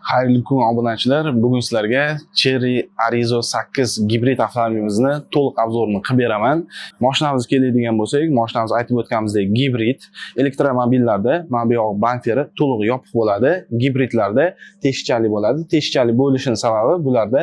Xayrli kun obunachilar, bugun sizlarga Chery Arizo 8 gibrid avtomobilimizni to'liq obzorini qilib beraman. Mashinamizga keladigan bo'lsak, mashinamiz aytib o'tganimizdek gibrid. Elektromobillarda mana bu yoq bamferi to'liq yopiq bo'ladi. Gibridlarda teshikchali bo'ladi. Teshikchali bo'lishining sababi bularda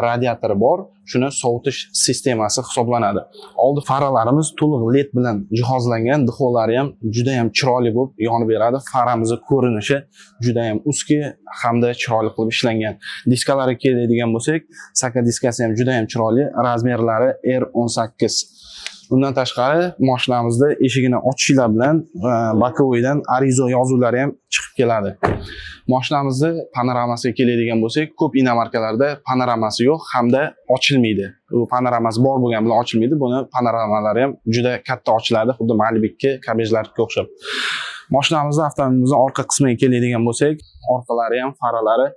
radiatori bor. Shuni sovutish sistemasi hisoblanadi. Oldi faralarimiz to'liq LED bilan jihozlangan, dixolari ham juda ham chiroyli bo'lib yonib beradi. Faramizning ko'rinishi juda ham uski hamda chiroyli qilib ishlangan. Diskalariga keladigan bo'lsak, saka diskasi ham juda ham chiroyli, razmerlari R18. Bundan tashqari mashinamizda eshigini ochishlar bilan bokovoydan Arizo yozuvlari ham chiqib keladi. Mashinamizning panoramasiga keladigan bo'lsak, ko'p inomarkalarda panoramasi yo'q hamda ochilmaydi. U panoramasi bor bo'lgan bilan ochilmaydi. Buni panoramalari ham juda katta ochiladi, xuddi Malibu'ga, Kabejlarga o'xshab. Mashinamizning avtomobilimizning orqa qismiga keladigan bo'lsak, orqalari ham faralari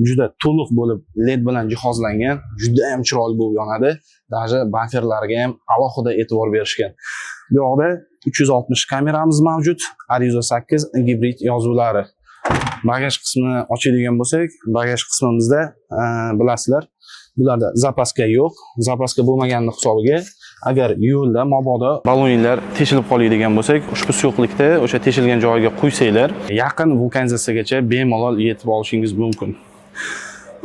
juda to'liq bo'lib LED bilan jihozlangan, juda ham chiroyli bo'lib yonadi. Даже bamferlarga ham alohida e'tibor berishgan. Bu yoqda 360 kameramiz mavjud, Arizo 8 gibrid yozuvlari. Bagaj qismini ochadigan bo'lsak, bagaj qismimizda bilasizlar, bularda zapaska yo'q. Zapaska bo'lmaganning hisobiga agar yo'lda mabodo balonlar teshilib qoladigan bo'lsak, ushbu suyuqlikda o'sha teshilgan joyiga qo'ysanglar, yaqin vulkanizatsiyagacha bemalol yetib olishingiz mumkin.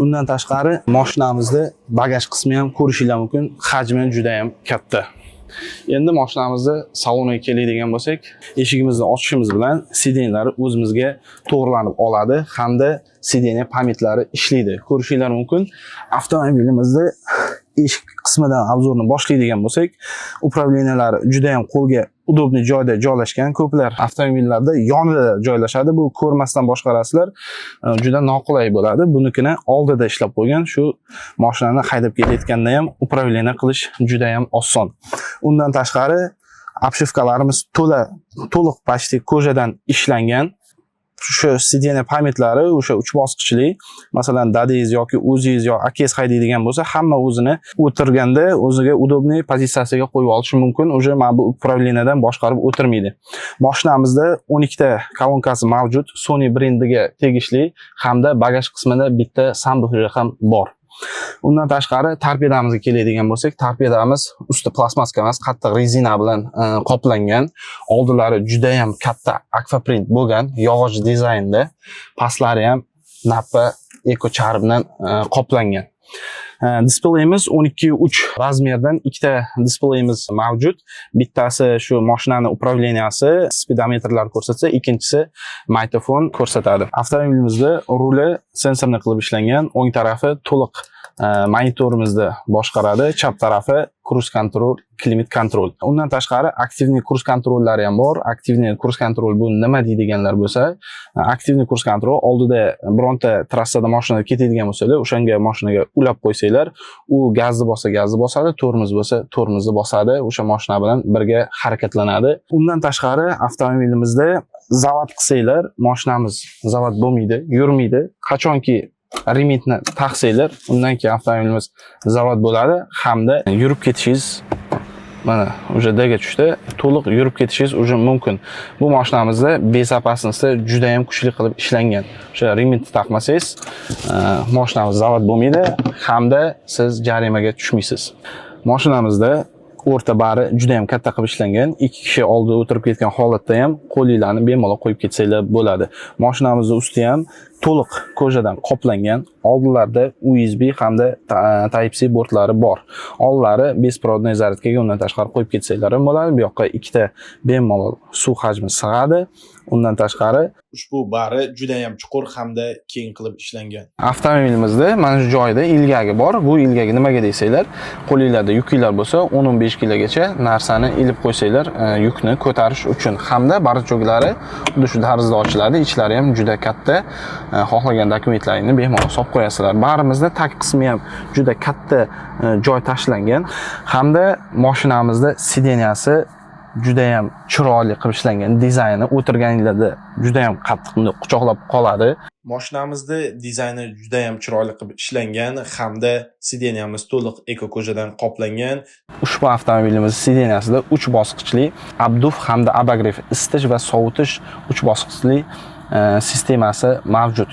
Undan tashqari mashinamizda bagaj qismi ham ko'rishingiz mumkin, hajmi juda ham katta. Endi mashinamizni saloniga keladigan bo'lsak, eshigimizni ochishimiz bilan sidenlari o'zimizga to'g'rilanib oladi hamda sideniya pamitlari ishlaydi. Ko'rishingiz mumkin. Avtomobilimizda eshik qismidan obzorni boshlaydigan bo'lsak, upravleniyalari juda ham qo'lga udobniy joyda joylashgan. Ko'plar avtomobillarda yonida joylashadi. Bu ko'rmasdan boshqarasizlar, juda noqulay bo'ladi. Bunikini oldida ishlab qo'ygan. Shu mashinani haydab ketayotganda ham upravleniya qilish juda ham oson. Undan tashqari obshivkalarimiz to'liq почти ko'jadan ishlangan. Shu sideniya pamitlari o'sha 3 bosqichli, masalan, dadingiz yoki o'zingiz yoki akangiz haydaydigan bo'lsa, hamma o'zini o'tirganda o'ziga udobniy pozitsiyasiga qo'yib olishi mumkin. O'sha mana bu upravleniyadan boshqarib o'tirmaydi. Mashinamizda 12 ta kolonkasi mavjud, Sony brendiga tegishli hamda bagaj qismida bitta sanduqcha ham bor. Undan tashqari torpedamizga keladigan bo'lsak, torpedamiz usti plasmaska emas, qattiq rezina bilan qoplangan. Oldilari juda ham katta akvaprint bo'lgan, yog'och dizaynda. Pastlari ham nappa eko char bilan qoplangan. Displeyimiz 12:3 razmerdan ikkita displeyimiz mavjud. Bittasi shu mashinaning upravleniyasi, speedometrlar ko'rsatsa, ikkinchisi magnitofon ko'rsatadi. Avtomobilimizda ruli sensorli qilib ishlangan, o'ng tarafi to'liq monitorimizda boshqaradi, chap tarafi cruise control, klimat kontrol. Undan tashqari aktivniy cruise kontrollari ham bor. Aktivniy cruise kontrol bu nima deydiganlar bo'lsa, aktivniy cruise kontrol oldida bironta trassada mashina ketadigan bo'lsa-da, o'shanga mashinaga ulab qo'ysanglar, u gazni bossa gazni bosadi, tormoz bo'lsa tormozni bosadi, o'sha mashina bilan birga harakatlanadi. Undan tashqari avtomobilimizda zavod qilsanglar, mashinamiz zavod bo'lmaydi, yurmaydi. Qachonki remitni taqsanglar, undan keyin avtomobilimiz zavod bo'ladi hamda yurib ketishingiz mana o'sha daga tushdi, to'liq yurib ketishingiz o'sha mumkin. Bu mashinamizda bezapasnosti juda ham kuchli qilib ishlangan. O'sha remitni taqmasangiz, mashinamiz zavod bo'lmaydi hamda siz jarimaga tushmaysiz. Mashinamizda o'rta bari juda ham katta qilib ishlangan. 2 kishi oldida o'tirib ketgan holatda ham qo'linglarni bemalol qo'yib ketsanglar bo'ladi. Mashinamizning usti ham to'liq ko'jadan qoplangan. Oldinlarda USB hamda Type-C bortlari bor. Oldlari bespirodniy zaryadkaga undan tashqari qo'yib ketsanglar ham bo'ladi. Bu yoqqa ikkita bemalol suv hajmi sig'adi. Undan tashqari ushbu bari juda ham chuqur hamda keng qilib ishlangan. Avtomobilimizda mana shu joyda ilgagi bor. Bu ilgagi nimaga deysanglar, qo'lingizda yukinglar bo'lsa 10-15 kilogacha narsani ilib qo'ysanglar, yukni ko'tarish uchun hamda barchoglari xuddi shu tarzda ochiladi. Ichlari ham juda katta. Xohlagan dokumentlaringizni bemalol solib qo'yasizlar. Barimizda tag qismi ham juda katta joy tashlangan hamda mashinamizda sideniyasi juda ham chiroyli qilib ishlangan. Dizayni o'tirganingizda juda ham qattiq quchoqlab qoladi. Mashinamizda dizayni juda ham chiroyli qilib ishlangan hamda sideniyamiz to'liq eko ko'jadan qoplangan. Ushbu avtomobilimiz sideniyasida 3 bosqichli abduf hamda abagrev isitish va sovutish 3 bosqichli sistemasi mavjud.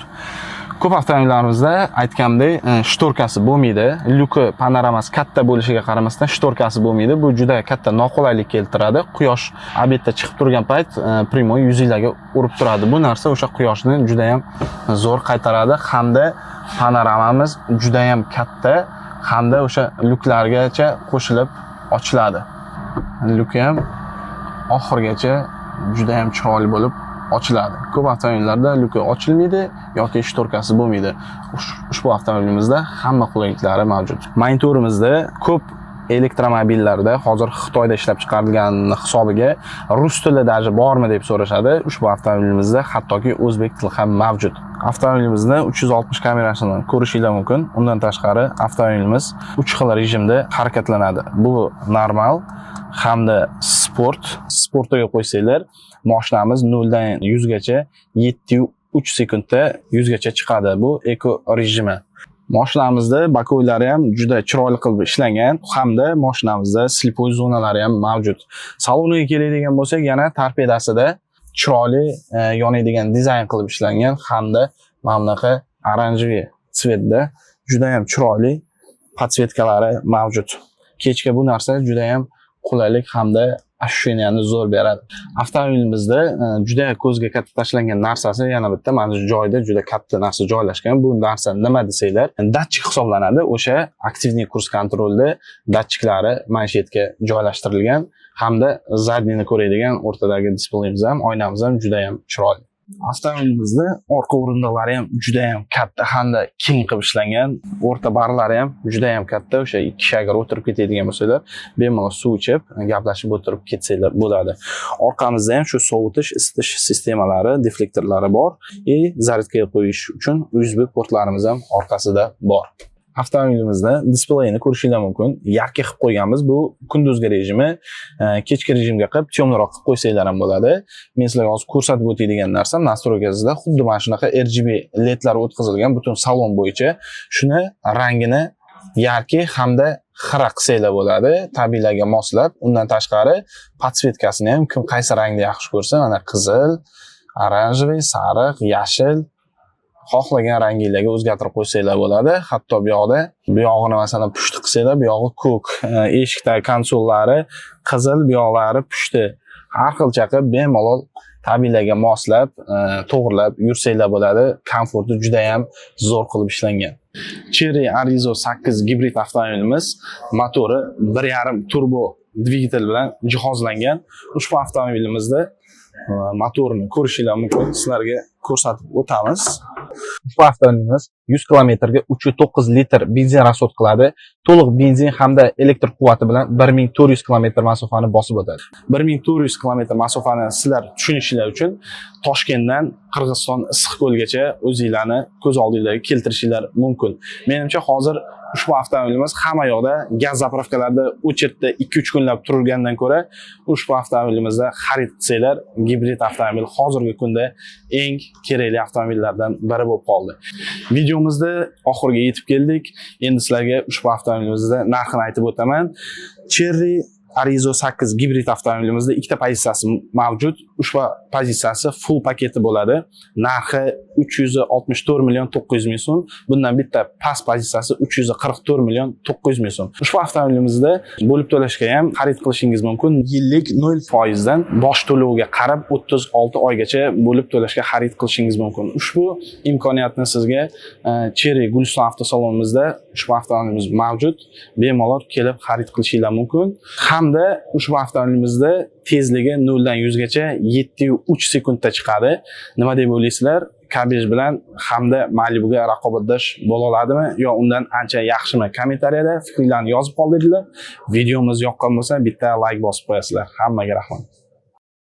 Ko'p avtomobillarimizda aytgandek, shtorkasi bo'lmaydi. Lyuki panoramasi katta bo'lishiga qaramasdan shtorkasi bo'lmaydi. Bu juda katta noqulaylik keltiradi. Quyosh obedda chiqib turgan payt primoy yuzingizga urib turadi. Bu narsa o'sha quyoshni juda ham zo'r qaytaradi hamda panoramamiz juda ham katta hamda o'sha lyuklargacha qo'shilib ochiladi. Lyuki ham oxirigacha juda ham chiroyli bo'lib ochiladi. Ko'p avtomobillarda lyuki ochilmaydi yoki shtorkasi bo'lmaydi. Ushbu avtomobilimizda hamma qulayliklari mavjud. Monitorimizda ko'p elektromobillarda hozir Xitoyda ishlab chiqarilgani hisobiga rus tili daji bormi deb so'rashadi. Ushbu avtomobilimizda hattoki o'zbek tili ham mavjud. Avtomobilimizni 360 kamerasidan ko'rishingiz mumkin. Undan tashqari avtomobilimiz 3 xil rejimda harakatlanadi. Bu normal hamda sport. Sportga qo'ysanglar, mashinamiz 0 dan 100 gacha 7.3 sekundda 100 gacha chiqadi. Bu eko rejimi. Mashinamizda bakoylari ham juda chiroyli qilib ishlangan hamda mashinamizda slipoy zonalari ham mavjud. Saloniga keladigan bo'lsak, yana torpedasida chiroyli yonadigan dizayn qilib ishlangan hamda mana bunaqa oranjiy tsvetda juda ham chiroyli podsvetkalari mavjud. Kechga bu narsa juda ham qulaylik hamda ощущенияni zo'r beradi. Avtomobilimizda juda ko'zga katta tashlangan narsasi yana bitta mana shu joyda juda katta narsa joylashgan. Bu narsa nima desanglar, datchik hisoblanadi. O'sha aktivniy kurs kontrolda datchiklari manshetga joylashtirilgan hamda zadniyni ko'radigan o'rtadagi displeyimiz ham, oynamiz ham juda ham chiroyli. Avtomobilimizda orqa o'rindiqlari ham juda ham katta hamda keng qilib ishlangan. O'rta barlari ham juda ham katta. O'sha 2 kishi agar o'tirib ketadigan bo'lsalar, bemalol suv ichib, gaplashib o'tirib ketsanglar bo'ladi. Orqamizda ham shu sovutish, isitish sistemalari, deflektorlari bor. Zaryadkaga qo'yish uchun USB portlarimiz ham orqasida bor. Avtomobilimizda displeyini ko'rishingiz mumkin. Yarki qilib qo'yganmiz. Bu kunduzgi rejimi, kechki rejimga qilib temroq qilib qo'ysanglar ham bo'ladi. Men sizlarga hozir ko'rsatib o'tadigan narsa nastroykasida xuddi mana shunaqa RGB ledlar o'tkazilgan butun salon bo'yicha. Shuni rangini yarki hamda xira qilsanglar bo'ladi, tabiiylarga moslab. Undan tashqari podsvetkasini ham kim qaysi rangni yaxshi ko'rsa, mana qizil, oranjiy, sariq, yashil xohlagan ranginglarga o'zgartirib qo'ysanglar bo'ladi. Hatto bu yog'ini masalan pushti qilsanglar, bu yog'i ko'k, eshikdagi konsollari qizil, bu yoqlari pushti. Har xilcha qilib bemalol tabiiylarga moslab, to'g'rilab yursanglar bo'ladi. Komforti juda ham zo'r qilib ishlangan. Chery Arizo 8 gibrid avtomobilimiz motori 1.5 turbo dvigatel bilan jihozlangan. Ushbu avtomobilimizda motorni ko'rishingiz mumkin. Sizlarga ko'rsatib o'tamiz. Ushbu avtomobilimiz 100 kilometrga 3.9 litr benzin rasxod qiladi. To'liq benzin hamda elektr quvvati bilan 1400 kilometr masofani bosib o'tadi. 1400 kilometr masofani sizlar tushunishingiz uchun Toshkentdan Qirg'iziston Issiqko'lgacha o'zingizlarni ko'z oldingizga keltirishingiz mumkin. Menimcha hozir ushbu avtomobilimiz hamma yoqda gaz zapravkalarda o'chirtda 2-3 kunlab turgandan ko'ra ushbu avtomobilimizda xarid qilsanglar, gibrid avtomobil hozirgi kunda eng kerakli avtomobillardan biri bo'lib qoldi. Videomizda oxiriga yetib keldik. Endi sizlarga ushbu avtomobilimizda narxini aytib o'taman. Chery Arizo 8 gibrid avtomobilimizda ikkita pozitsiyasi mavjud. Ushbu pozitsiyasi full paketi bo'ladi. Narxi 364 million 900 ming so'm. Bundan bitta past pozitsiyasi 344 million 900 ming so'm. Ushbu avtomobilimizda bo'lib to'lashga ham xarid qilishingiz mumkin. Yillik 0% dan bosh to'loviga qarab 36 oygacha bo'lib to'lashga xarid qilishingiz mumkin. Ushbu imkoniyatni sizga Chery Guliston avtosalonimizda ushbu avtomobilimiz mavjud. Bemalol kelib xarid qilishingiz mumkin. Hamda ushbu avtomobilimizda tezligi 0 dan 100 gacha 7.3 sekundda chiqadi. Nima deb o'ylaysizlar? Kabej bilan hamda Malibuga raqobatdosh bo'la oladimi yo undan ancha yaxshimi? Kommentariyada fikringizni yozib qoldiringlar. Videomiz yoqqan bo'lsa bitta like bosib qo'yasizlar. Hammaga rahmat.